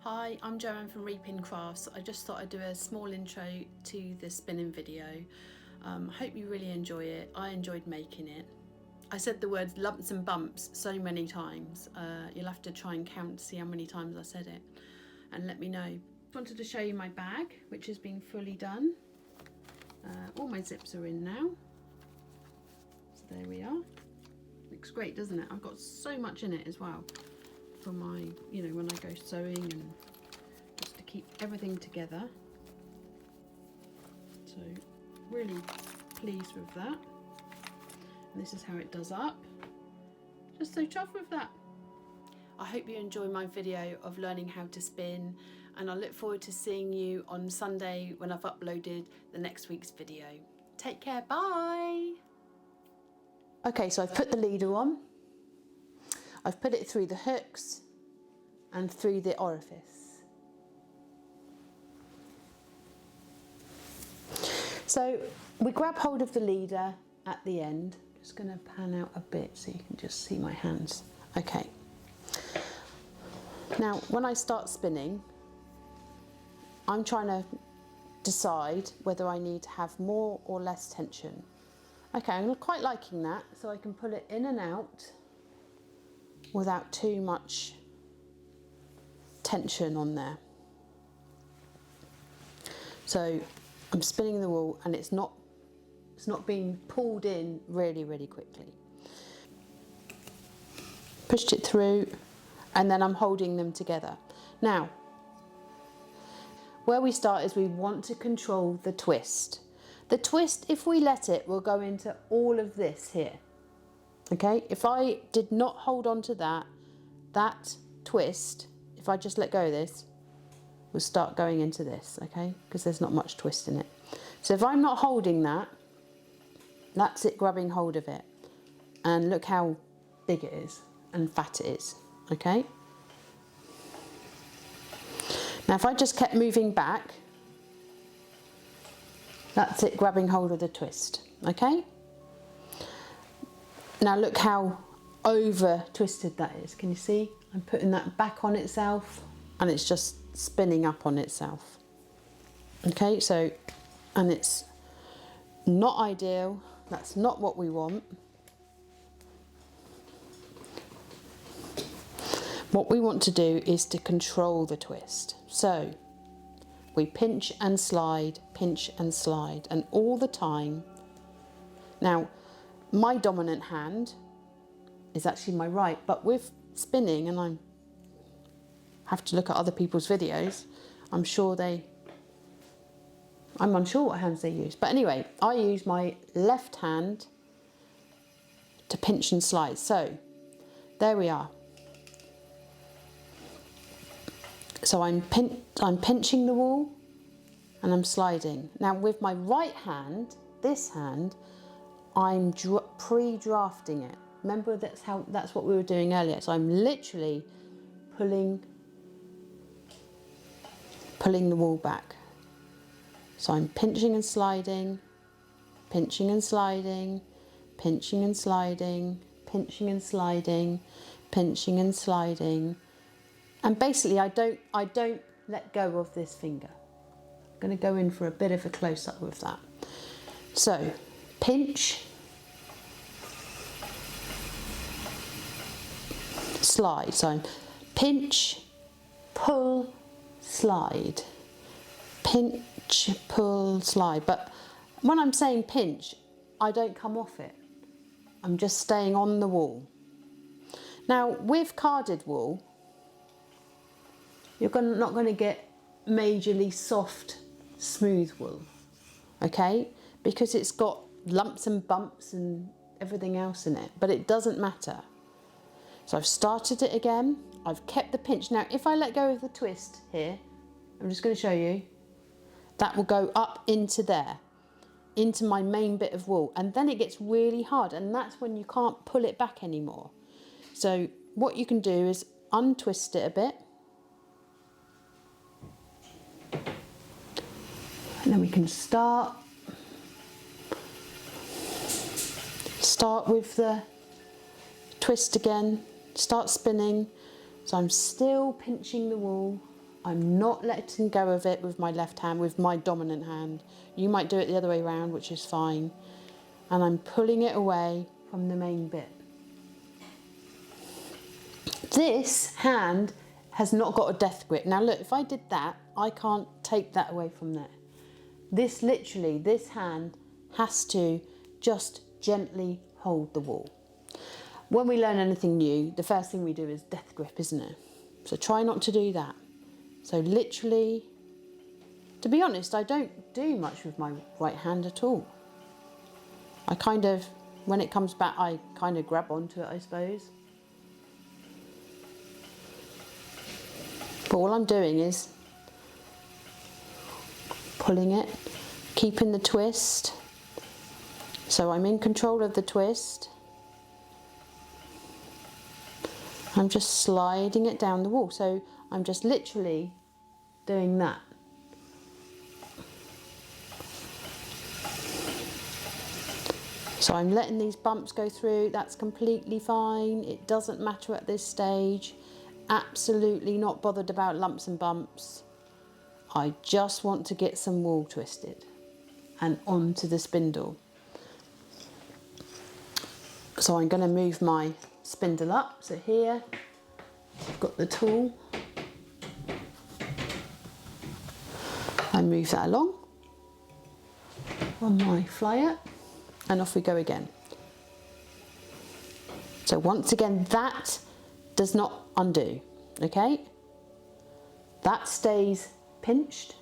Hi, I'm Joanne from Reaping Crafts. I just thought I'd do a small intro to the spinning video. Hope you really enjoy it. I enjoyed making it. I said the words lumps and bumps so many times. You'll have to try and count to see how many times I said it and let me know. Wanted to show you my bag, which has been fully done. All my zips are in now. So there we are. Looks great, doesn't it? I've got so much in it as well. For my, when I go sewing and just to keep everything together. So really pleased with that. And this is how it does up. Just so chuffed with that. I hope you enjoy my video of learning how to spin, and I look forward to seeing you on Sunday when I've uploaded the next week's video. Take care, bye! Okay, so I've put the leader on. I've put it through the hooks and through the orifice. So we grab hold of the leader at the end. Just going to pan out a bit so you can just see my hands. Okay. Now when I start spinning, I'm trying to decide whether I need to have more or less tension. Okay, I'm quite liking that, so I can pull it in and out without too much tension on there. So I'm spinning the wool and it's not being pulled in really quickly. Pushed it through and then I'm holding them together. Now, where we start is we want to control the twist. The twist, if we let it, will go into all of this here. Okay, if I did not hold on to that twist, if I just let go of this, will start going into this, okay, because there's not much twist in it. So if I'm not holding that, that's it grabbing hold of it. And look how big it is and fat it is, okay. Now if I just kept moving back, that's it grabbing hold of the twist, okay. Now look how over twisted that is. Can you see? I'm putting that back on itself and it's just spinning up on itself. Okay, so, and it's not ideal. That's not what we want. What we want to do is to control the twist. So we pinch and slide, and all the time. Now, my dominant hand is actually my right, but with spinning, and I have to look at other people's videos, I'm unsure what hands they use. But anyway, I use my left hand to pinch and slide. So there we are. So I'm pinching the wool and I'm sliding. Now with my right hand, this hand, I'm pre-drafting it. Remember that's what we were doing earlier. So I'm literally pulling the wool back. So I'm pinching and sliding, pinching and sliding, pinching and sliding, pinching and sliding, pinching and sliding. And basically I don't let go of this finger. I'm going to go in for a bit of a close-up with that. So pinch, slide. So pinch, pull, slide, pinch, pull, slide. But when I'm saying pinch, I don't come off it. I'm just staying on the wool. Now with carded wool, you're not going to get majorly soft, smooth wool, okay? Because it's got lumps and bumps and everything else in it, but it doesn't matter. So I've started it again, I've kept the pinch. Now if I let go of the twist here, I'm just going to show you, that will go up into there, into my main bit of wool, and then it gets really hard, and that's when you can't pull it back anymore. So what you can do is untwist it a bit, and then we can start with the twist again, start spinning. So I'm still pinching the wool, I'm not letting go of it with my left hand, with my dominant hand. You might do it the other way around, which is fine. And I'm pulling it away from the main bit. This hand has not got a death grip. Now look, if I did that, I can't take that away from there. This literally, this hand has to just gently hold the wool. When we learn anything new, the first thing we do is death grip, isn't it? So try not to do that. So literally, to be honest, I don't do much with my right hand at all. I kind of, when it comes back, I kind of grab onto it, I suppose. But all I'm doing is pulling it, keeping the twist. So I'm in control of the twist. I'm just sliding it down the wall. So I'm just literally doing that. So I'm letting these bumps go through. That's completely fine. It doesn't matter at this stage. Absolutely not bothered about lumps and bumps. I just want to get some wool twisted and onto the spindle. So I'm going to move my spindle up. So here I've got the tool. I move that along on my flyer and off we go again. So once again, that does not undo, okay? That stays pinched.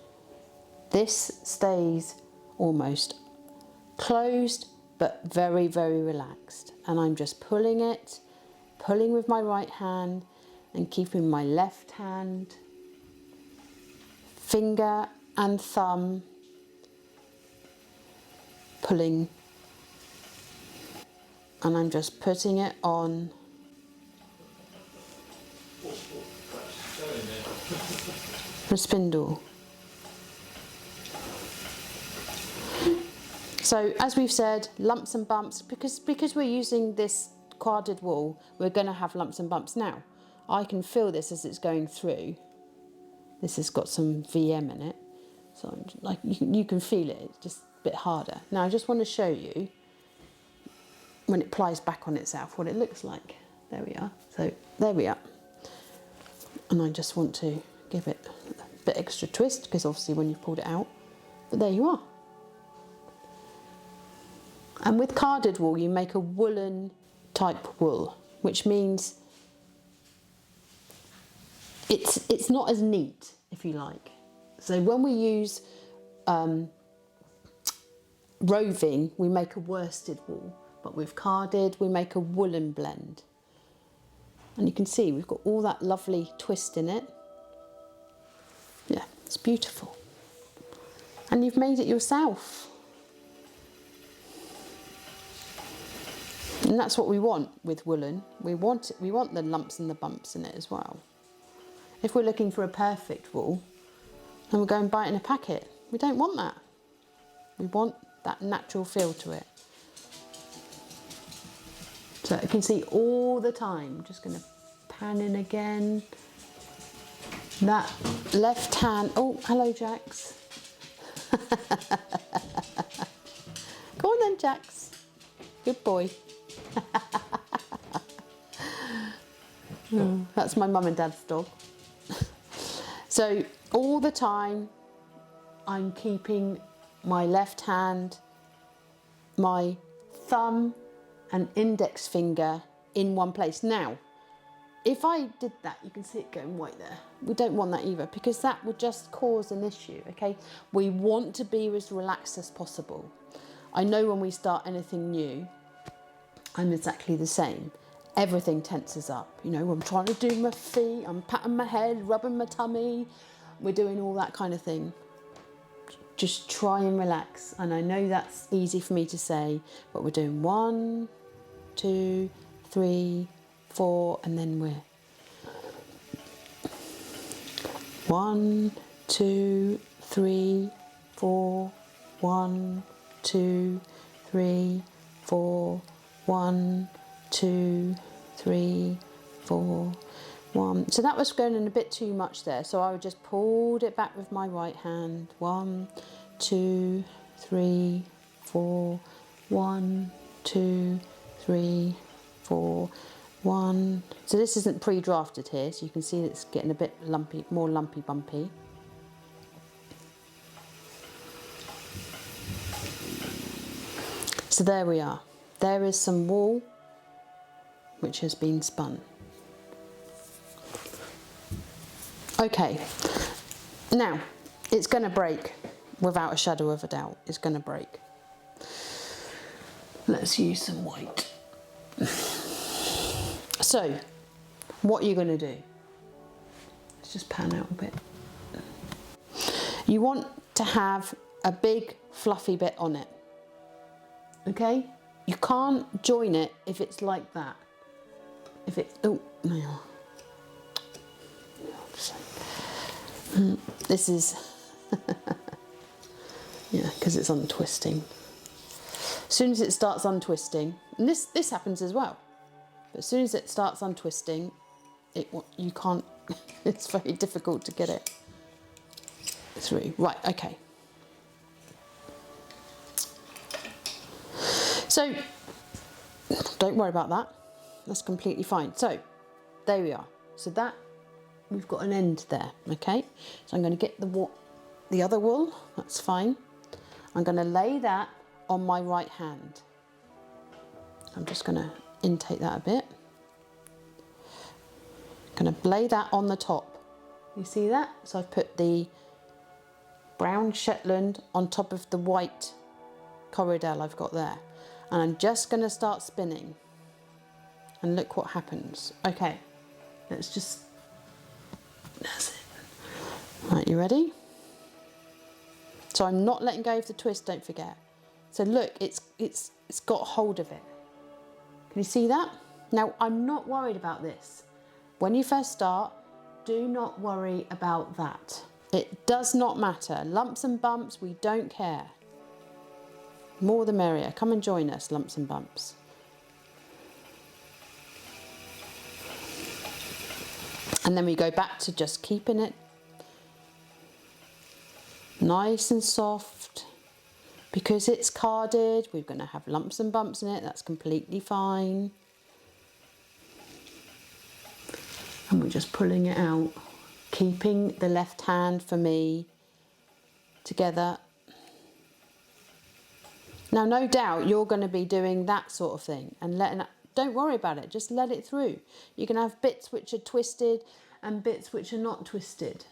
This stays almost closed, but very, very relaxed. And I'm just pulling it, pulling with my right hand and keeping my left hand, finger and thumb, pulling, and I'm just putting it on the spindle. So as we've said, lumps and bumps, because we're using this carded wool, we're going to have lumps and bumps. Now, I can feel this as it's going through. This has got some VM in it, so I'm just, like you can feel it. It's just a bit harder. Now I just want to show you when it plies back on itself what it looks like. There we are. So there we are. And I just want to give it a bit extra twist because obviously when you've pulled it out, but there you are. And with carded wool, you make a woolen type wool, which means it's not as neat, if you like. So when we use roving, we make a worsted wool, but with carded, we make a woolen blend. And you can see we've got all that lovely twist in it. Yeah, it's beautiful. And you've made it yourself. And that's what we want with woolen. We want the lumps and the bumps in it as well. If we're looking for a perfect wool and we go and buy it in a packet, we don't want that. We want that natural feel to it. So you can see all the time, I'm just going to pan in again. That left hand, oh, hello Jax. Go on then Jax, good boy. Oh, that's my mum and dad's dog. So all the time I'm keeping my left hand, my thumb and index finger in one place. Now, if I did that, you can see it going white there. We don't want that either because that would just cause an issue, okay? We want to be as relaxed as possible. I know when we start anything new, I'm exactly the same. Everything tenses up. You know, I'm trying to do my feet, I'm patting my head, rubbing my tummy. We're doing all that kind of thing. Just try and relax. And I know that's easy for me to say, but we're doing 1, 2, 3, 4, and then we're 1, 2, 3, 4, 1, 2, 3, 4, 1, 2, 3, 4, 1. So that was going in a bit too much there, so I just pulled it back with my right hand. 1, 2, 3, 4. 1, 2, 3, 4. 1. So this isn't pre-drafted here, so you can see it's getting a bit lumpy, more lumpy bumpy. So there we are. There is some wool which has been spun. Okay, now it's going to break without a shadow of a doubt. It's going to break. Let's use some white. So, what are you going to do? Let's just pan out a bit. You want to have a big fluffy bit on it. Okay? You can't join it if it's like that. If it, oh, no. This is, yeah, because it's untwisting. As soon as it starts untwisting, and this happens as well, but as soon as it starts untwisting, you can't, it's very difficult to get it through. Right, okay. So, don't worry about that. That's completely fine. So, there we are. So that, we've got an end there, okay? So I'm going to get the other wool, that's fine. I'm going to lay that on my right hand. I'm just going to intake that a bit. Going to lay that on the top. You see that? So I've put the brown Shetland on top of the white Corriedale I've got there. And I'm just going to start spinning. And look what happens. Okay, let's just, that's it. Right, you ready? So I'm not letting go of the twist, don't forget. So look, it's got hold of it. Can you see that? Now, I'm not worried about this. When you first start, do not worry about that. It does not matter. Lumps and bumps, we don't care. More the merrier. Come and join us, lumps and bumps. And then we go back to just keeping it nice and soft. Because it's carded, we're going to have lumps and bumps in it. That's completely fine. And we're just pulling it out. Keeping the left hand, for me, together. Now, no doubt you're going to be doing that sort of thing and letting it, don't worry about it, just let it through. You can have bits which are twisted and bits which are not twisted.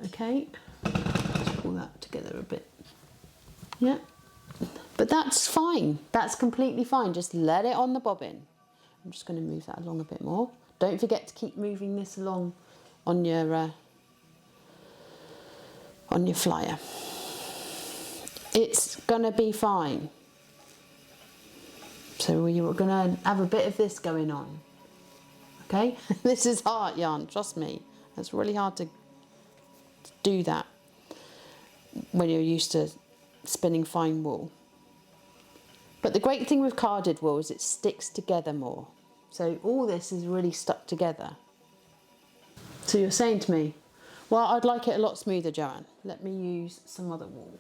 Okay? Let's pull that together a bit. Yeah. But that's fine. That's completely fine. Just let it on the bobbin. I'm just going to move that along a bit more. Don't forget to keep moving this along on your flyer. It's going to be fine. So we're going to have a bit of this going on. Okay? This is hard yarn, trust me. It's really hard to do that when you're used to spinning fine wool. But the great thing with carded wool is it sticks together more. So all this is really stuck together. So you're saying to me, well, I'd like it a lot smoother, Joanne. Let me use some other wool.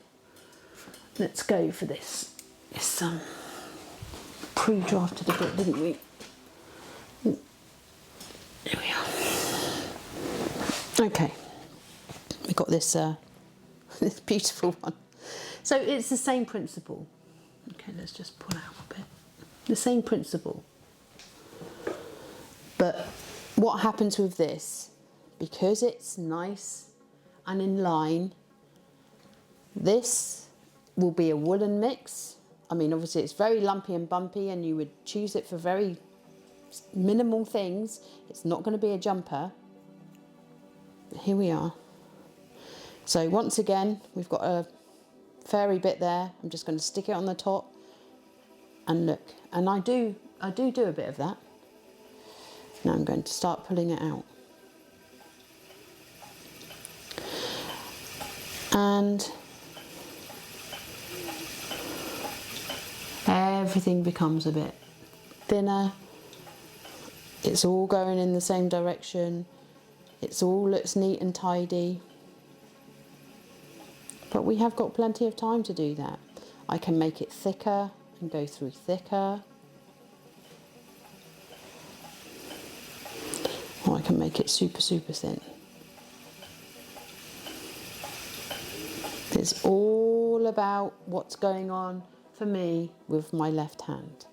Let's go for this. It's pre-drafted a bit, didn't we? Here we are. Okay, we got this this beautiful one. So it's the same principle. Okay, let's just pull out a bit. The same principle. But what happens with this, because it's nice and in line, this will be a woolen mix. I mean, obviously it's very lumpy and bumpy and you would choose it for very minimal things. It's not going to be a jumper. But here we are. So once again, we've got a fairy bit there. I'm just going to stick it on the top and look. And I do a bit of that. Now I'm going to start pulling it out. And everything becomes a bit thinner. It's all going in the same direction. It all looks neat and tidy. But we have got plenty of time to do that. I can make it thicker and go through thicker. Or I can make it super, super thin. It's all about what's going on for me with my left hand.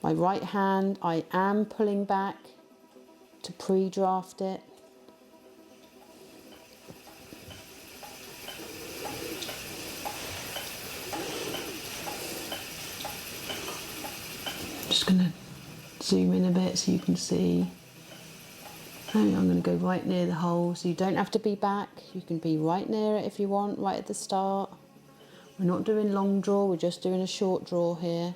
My right hand, I am pulling back to pre-draft it. Just going to zoom in a bit so you can see. I'm going to go right near the hole, so you don't have to be back. You can be right near it if you want, right at the start. We're not doing long draw, we're just doing a short draw here.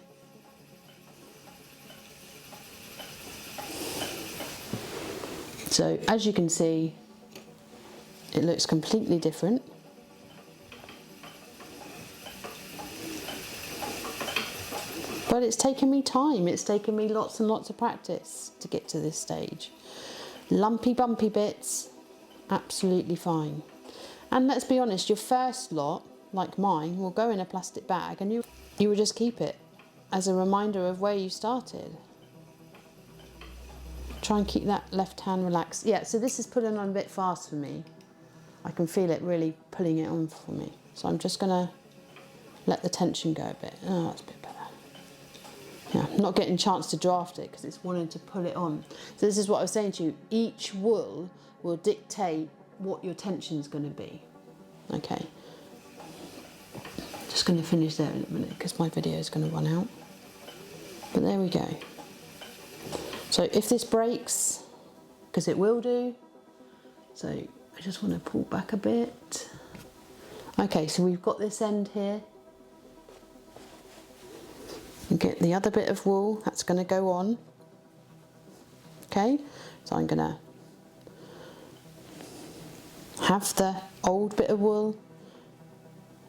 So as you can see, it looks completely different. But it's taken me time, it's taken me lots and lots of practice to get to this stage. Lumpy, bumpy bits, absolutely fine. And let's be honest, your first lot, like mine, will go in a plastic bag and you will just keep it as a reminder of where you started. Try and keep that left hand relaxed. Yeah, so this is pulling on a bit fast for me. I can feel it really pulling it on for me. So I'm just gonna let the tension go a bit. Oh, that's a bit better. Yeah, I'm not getting a chance to draft it because it's wanting to pull it on. So this is what I was saying to you. Each wool will dictate what your tension is going to be. Okay. Just going to finish there in a minute because my video is going to run out. But there we go. So if this breaks, because it will do, so I just want to pull back a bit. Okay, so we've got this end here. And get the other bit of wool that's going to go on. Okay, so I'm going to have the old bit of wool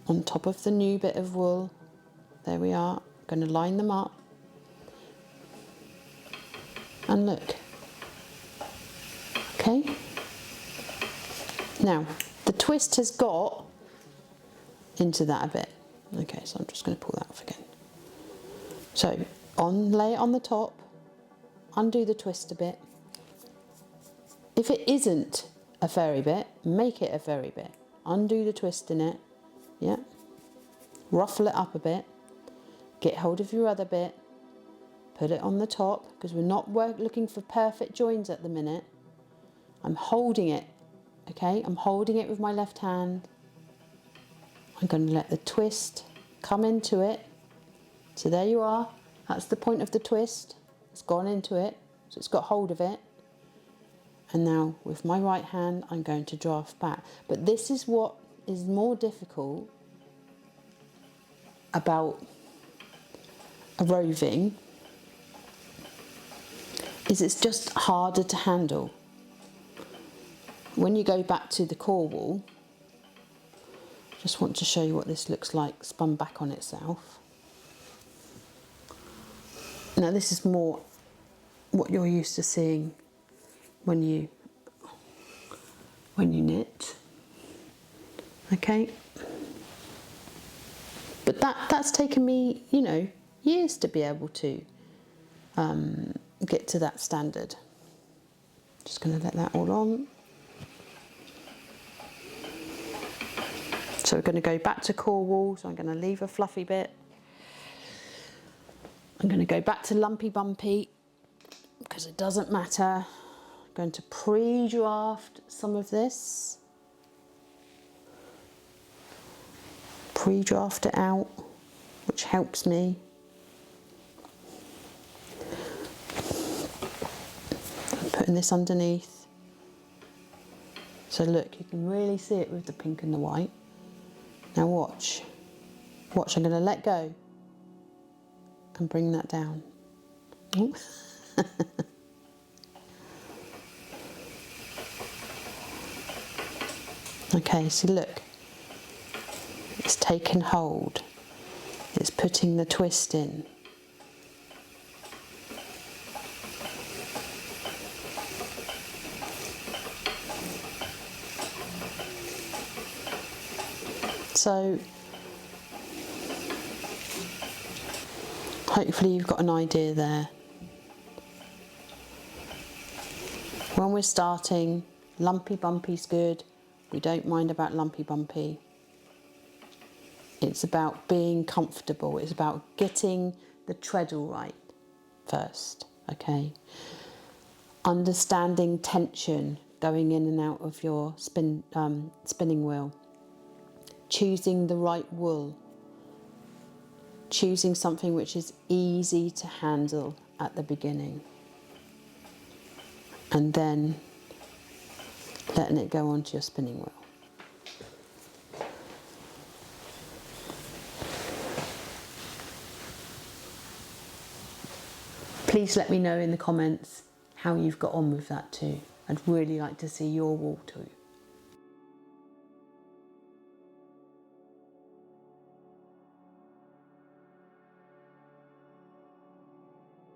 on top of the new bit of wool. There we are. I'm going to line them up. And look. Okay. Now, the twist has got into that a bit. Okay, so I'm just going to pull that off again. So, lay it on the top, undo the twist a bit. If it isn't a fairy bit, make it a fairy bit. Undo the twist in it, yeah. Ruffle it up a bit. Get hold of your other bit. Put it on the top, because we're not looking for perfect joins at the minute. I'm holding it, okay? I'm holding it with my left hand. I'm going to let the twist come into it. So there you are, that's the point of the twist. It's gone into it, so it's got hold of it. And now with my right hand, I'm going to draft back. But this is what is more difficult about a roving, is it's just harder to handle. When you go back to the core wool, just want to show you what this looks like spun back on itself. Now this is more what you're used to seeing when you knit, okay? But that's taken me, you know, years to be able to get to that standard. Just going to let that all on. So we're going to go back to core wool, so I'm going to leave a fluffy bit. I'm going to go back to lumpy bumpy because it doesn't matter. I'm going to pre-draft some of this. Pre-draft it out, which helps me. I'm putting this underneath. So look, you can really see it with the pink and the white. Now watch. Watch, I'm going to let go. And bring that down. Okay, so look, it's taken hold. It's putting the twist in. So hopefully you've got an idea there. When we're starting, lumpy bumpy's good. We don't mind about lumpy bumpy. It's about being comfortable. It's about getting the treadle right first, okay? Understanding tension going in and out of your spinning wheel. Choosing the right wool. Choosing something which is easy to handle at the beginning. And then letting it go onto your spinning wheel. Please let me know in the comments how you've got on with that too. I'd really like to see your wool too.